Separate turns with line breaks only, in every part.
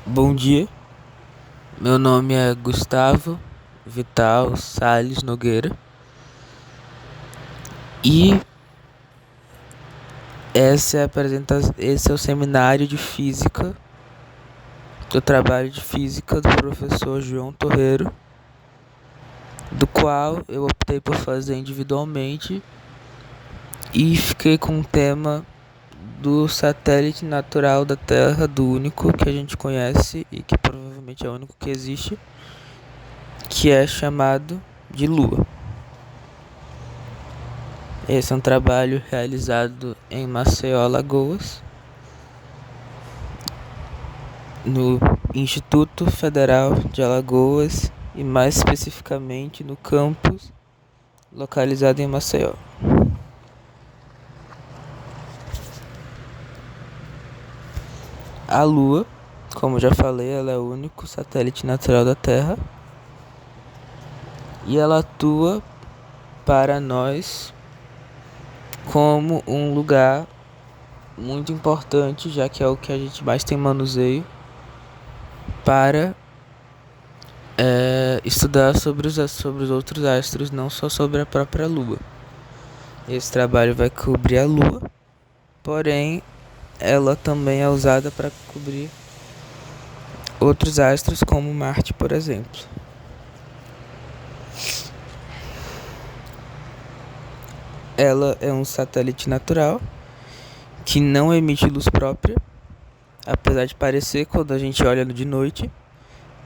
Bom dia, meu nome é Gustavo Vital Sales Nogueira e esse é o seminário de física do trabalho de física do professor João Torreiro, do qual eu optei por fazer individualmente e fiquei com o tema do satélite natural da Terra, do único que a gente conhece e que provavelmente é o único que existe, que é chamado de Lua. Esse é um trabalho realizado em Maceió, Alagoas, no Instituto Federal de Alagoas e mais especificamente no campus localizado em Maceió. A Lua, como já falei, ela é o único satélite natural da Terra e ela atua para nós como um lugar muito importante, já que é o que a gente mais tem manuseio para estudar sobre os outros astros, não só sobre a própria Lua. Esse trabalho vai cobrir a Lua, porém ela também é usada para cobrir outros astros como Marte, por exemplo. Ela é um satélite natural que não emite luz própria, apesar de parecer quando a gente olha de noite.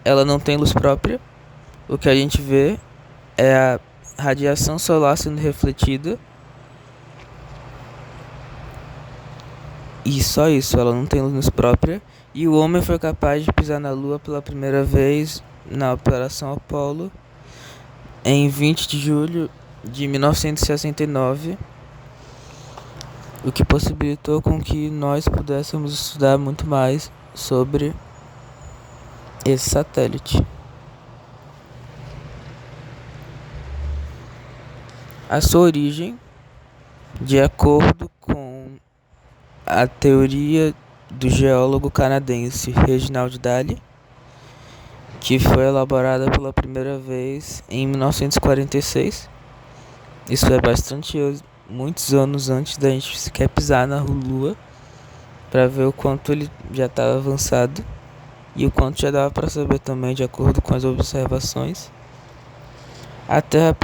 Ela não tem luz própria. O que a gente vê é a radiação solar sendo refletida. E só isso, ela não tem luz própria. E o homem foi capaz de pisar na Lua pela primeira vez na Operação Apollo em 20 de julho de 1969, o que possibilitou com que nós pudéssemos estudar muito mais sobre esse satélite. A sua origem, de acordo com a teoria do geólogo canadense Reginald Daly, que foi elaborada pela primeira vez em 1946. Isso é muitos anos antes da gente sequer pisar na Lua, para ver o quanto ele já estava avançado e o quanto já dava para saber também, de acordo com as observações. A Terra,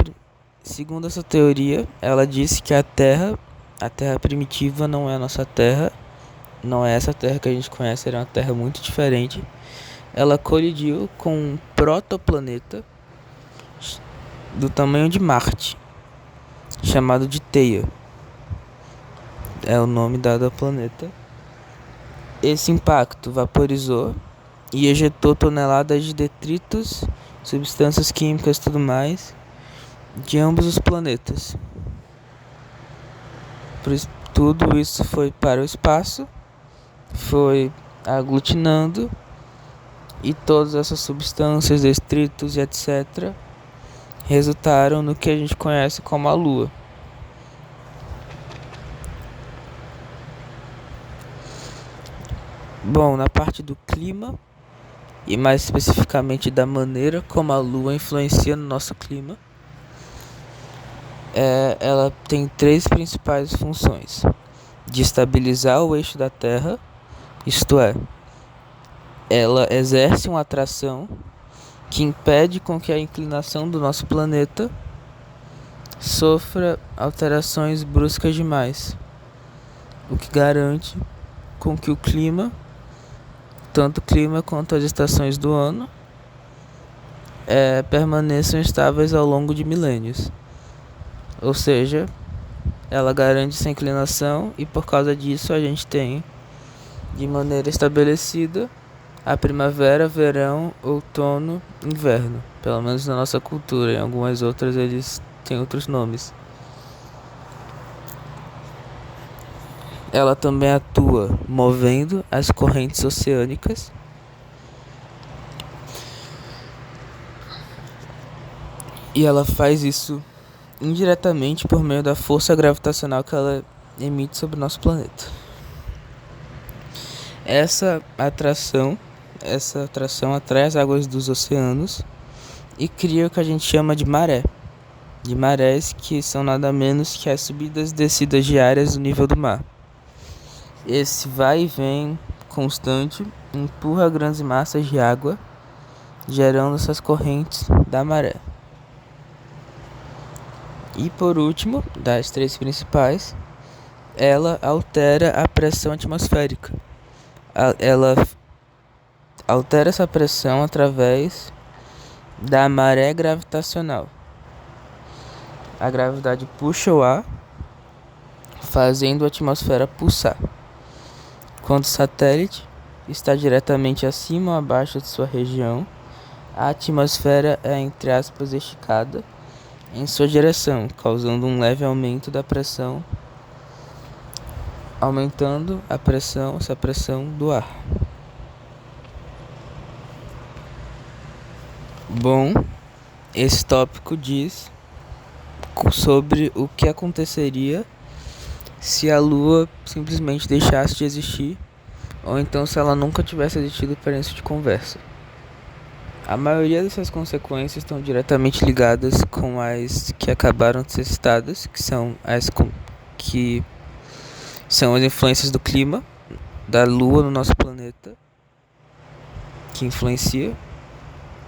segundo essa teoria, ela disse que a Terra primitiva não é a nossa Terra, não é essa Terra que a gente conhece, era uma Terra muito diferente. Ela colidiu com um protoplaneta do tamanho de Marte, chamado de Theia. É o nome dado ao planeta. Esse impacto vaporizou e ejetou toneladas de detritos, substâncias químicas e tudo mais de ambos os planetas. Tudo isso foi para o espaço, foi aglutinando, e todas essas substâncias, detritos e etc. resultaram no que a gente conhece como a Lua. Bom, na parte do clima, e mais especificamente da maneira como a Lua influencia no nosso clima, ela tem três principais funções: de estabilizar o eixo da Terra, isto é, ela exerce uma atração que impede com que a inclinação do nosso planeta sofra alterações bruscas demais, o que garante com que o clima, tanto o clima quanto as estações do ano, permaneçam estáveis ao longo de milênios. Ou seja, ela garante essa inclinação e por causa disso a gente tem de maneira estabelecida a primavera, verão, outono, inverno. Pelo menos na nossa cultura, em algumas outras eles têm outros nomes. Ela também atua movendo as correntes oceânicas e ela faz isso indiretamente por meio da força gravitacional que ela emite sobre o nosso planeta. Essa atração, essa atração atrai as águas dos oceanos e cria o que a gente chama de maré. De marés, que são nada menos que as subidas e descidas diárias do nível do mar. Esse vai e vem constante empurra grandes massas de água, gerando essas correntes da maré. E por último, das três principais, ela altera a pressão atmosférica. Ela altera essa pressão através da maré gravitacional. A gravidade puxa o ar, fazendo a atmosfera pulsar. Quando o satélite está diretamente acima ou abaixo de sua região, a atmosfera é, entre aspas, esticada em sua direção, causando um leve aumento da pressão, aumentando essa pressão do ar. Bom, esse tópico diz sobre o que aconteceria se a Lua simplesmente deixasse de existir, ou então se ela nunca tivesse existido para início de conversa. A maioria dessas consequências estão diretamente ligadas com as que acabaram de ser citadas, que são as influências do clima, da Lua no nosso planeta, que influencia,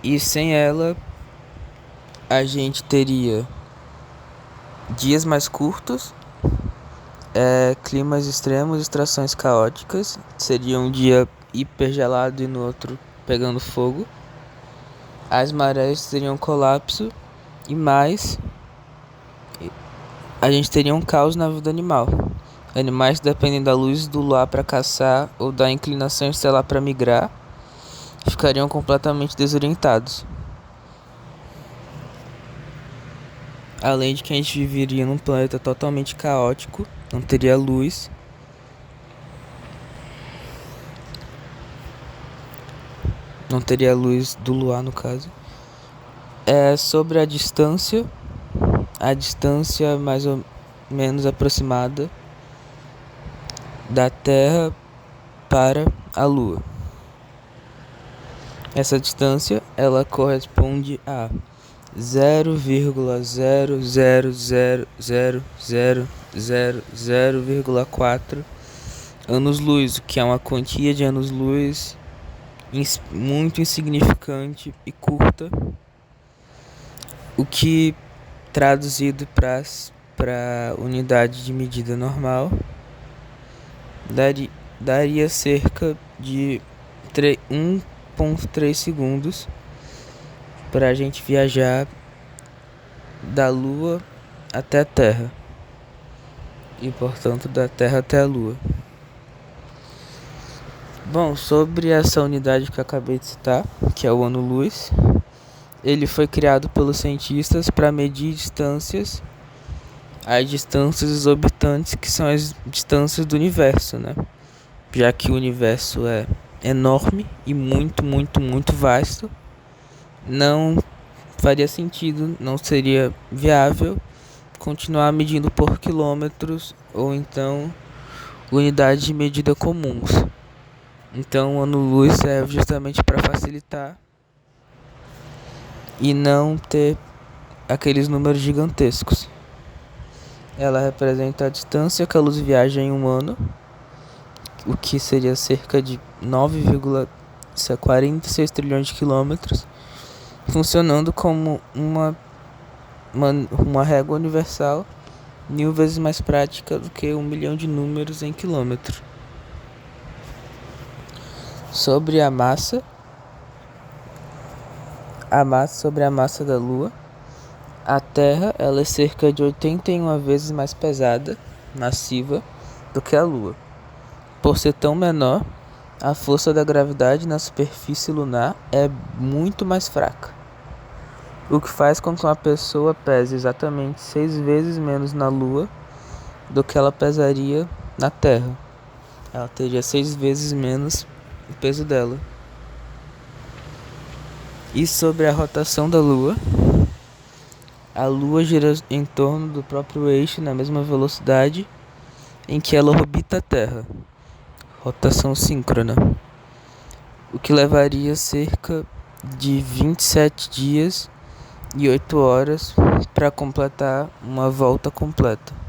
e sem ela a gente teria dias mais curtos, climas extremos, estações caóticas, seria um dia hiper gelado e no outro pegando fogo. As marés teriam colapso e mais, a gente teria um caos na vida animal. Animais que dependem da luz do luar para caçar ou da inclinação estelar para migrar ficariam completamente desorientados. Além de que a gente viveria num planeta totalmente caótico, não teria luz. Não teria luz do luar, no caso. Sobre a distância mais ou menos aproximada da Terra para a Lua. Essa distância, ela corresponde a 0,0000000,4 anos-luz, que é uma quantia de anos-luz muito insignificante e curta, o que traduzido para unidade de medida normal daria cerca de 1,3 segundos para a gente viajar da Lua até a Terra e, portanto, da Terra até a Lua. Bom, sobre essa unidade que eu acabei de citar, que é o ano-luz, ele foi criado pelos cientistas para medir as distâncias exorbitantes, que são as distâncias do universo, né? Já que o universo é enorme e muito, muito, muito vasto, não faria sentido, não seria viável continuar medindo por quilômetros ou então unidades de medida comuns. Então o ano-luz serve justamente para facilitar e não ter aqueles números gigantescos. Ela representa a distância que a luz viaja em um ano, o que seria cerca de 9,46 trilhões de quilômetros, funcionando como uma régua universal 1000 vezes mais prática do que 1 milhão de números em quilômetro. Sobre a massa da Lua, a Terra ela é cerca de 81 vezes mais pesada, massiva, do que a Lua. Por ser tão menor, a força da gravidade na superfície lunar é muito mais fraca, o que faz com que uma pessoa pese exatamente 6 vezes menos na Lua do que ela pesaria na Terra. Ela teria 6 vezes menos o peso dela. E sobre a rotação da Lua, a Lua gira em torno do próprio eixo na mesma velocidade em que ela orbita a Terra, rotação síncrona. o que levaria cerca de 27 dias e 8 horas para completar uma volta completa.